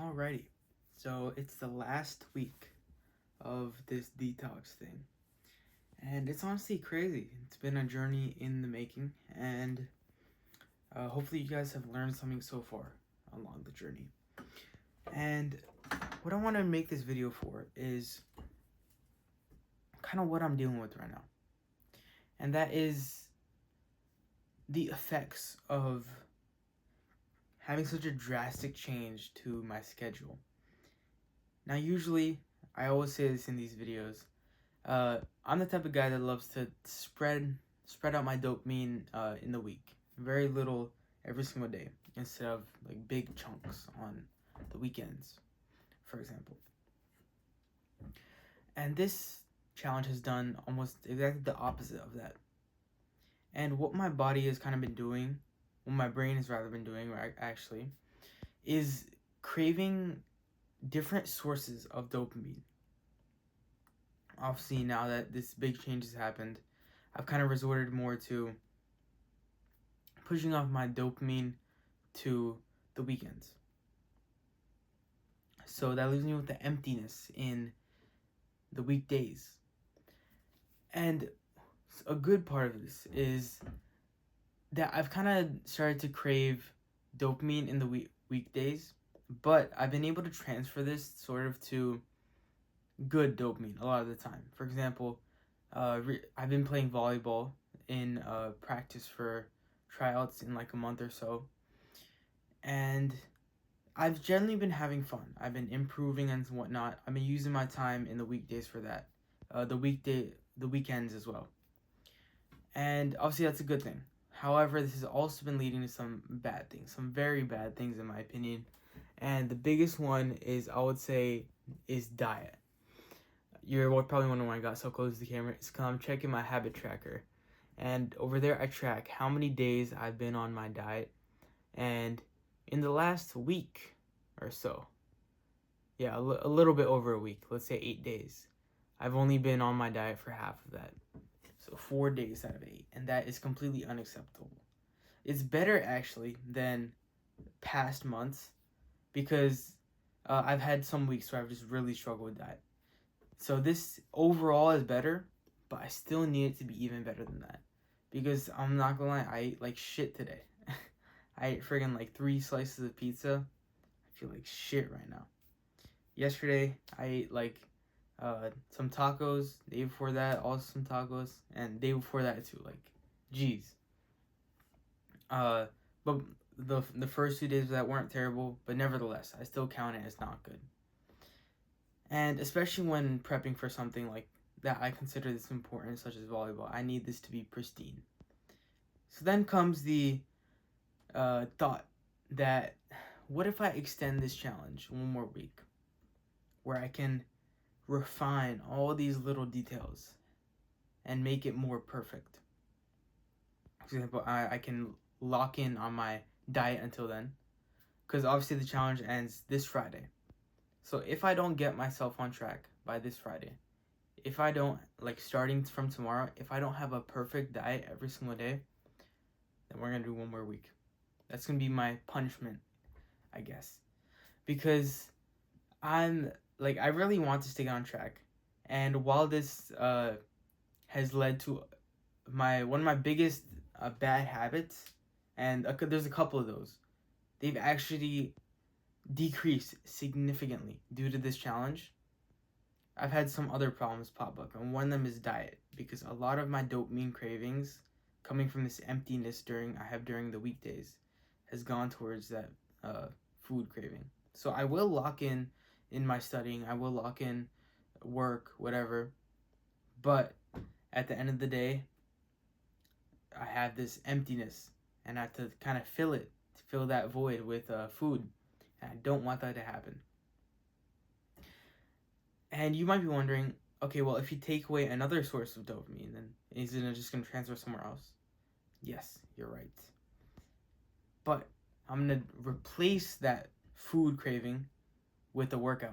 Alrighty, so it's the last week of this detox thing, and it's honestly crazy. It's been a journey in the making, and hopefully, you guys have learned something so far along the journey. And what I want to make this video for is kind of what I'm dealing with right now, and that is the effects of having such a drastic change to my schedule. Now, usually, I always say this in these videos, I'm the type of guy that loves to spread out my dopamine in the week. Very little every single day instead of like big chunks on the weekends, for example. And this challenge has done almost exactly the opposite of that. And what my body has kind of been doing, what my brain has rather been doing, actually, is craving different sources of dopamine. Obviously, now that this big change has happened, I've kind of resorted more to pushing off my dopamine to the weekends. So that leaves me with the emptiness in the weekdays. And a good part of this is that I've kind of started to crave dopamine in the weekdays, but I've been able to transfer this sort of to good dopamine a lot of the time. For example, I've been playing volleyball in practice for tryouts in like a month or so, and I've generally been having fun. I've been improving and whatnot. I've been using my time in the weekdays for that, the weekends as well, and obviously that's a good thing. However, this has also been leading to some bad things, some very bad things in my opinion, and the biggest one is, I would say, is diet. You're probably wondering why I got so close to the camera. It's because I'm checking my habit tracker. And over there, I track how many days I've been on my diet. And in the last week or so, a little bit over a week, let's say 8 days, I've only been on my diet for half of that. So 4 days out of 8. And that is completely unacceptable. It's better, actually, than past months because I've had some weeks where I've just really struggled with diet. So this overall is better, but I still need it to be even better than that. Because I'm not gonna lie, I ate like shit today. I ate friggin' like 3 slices of pizza. I feel like shit right now. Yesterday, I ate like some tacos. The day before that, also some tacos. And the day before that too, like, geez. But the first 2 days of that weren't terrible, but nevertheless, I still count it as not good. And especially when prepping for something like that I consider this important, such as volleyball, I need this to be pristine. So then comes the thought that, what if I extend this challenge one more week, where I can refine all these little details and make it more perfect? For example, I can lock in on my diet until then, because obviously the challenge ends this Friday. So if I don't get myself on track by this Friday, if I don't, like starting from tomorrow, if I don't have a perfect diet every single day, then we're going to do one more week. That's going to be my punishment, I guess. Because I really want to stay on track. And while this has led to one of my biggest bad habits, and there's a couple of those, they've actually decreased significantly due to this challenge. I've had some other problems pop up, and one of them is diet, because a lot of my dopamine cravings coming from this emptiness I have during the weekdays has gone towards that food craving. So I will lock in my studying, I will lock in work, whatever, but at the end of the day, I have this emptiness, and I have to kind of fill that void with food. I don't want that to happen. And you might be wondering, okay, well, if you take away another source of dopamine, then isn't it just going to transfer somewhere else? Yes, you're right. But I'm going to replace that food craving with a workout.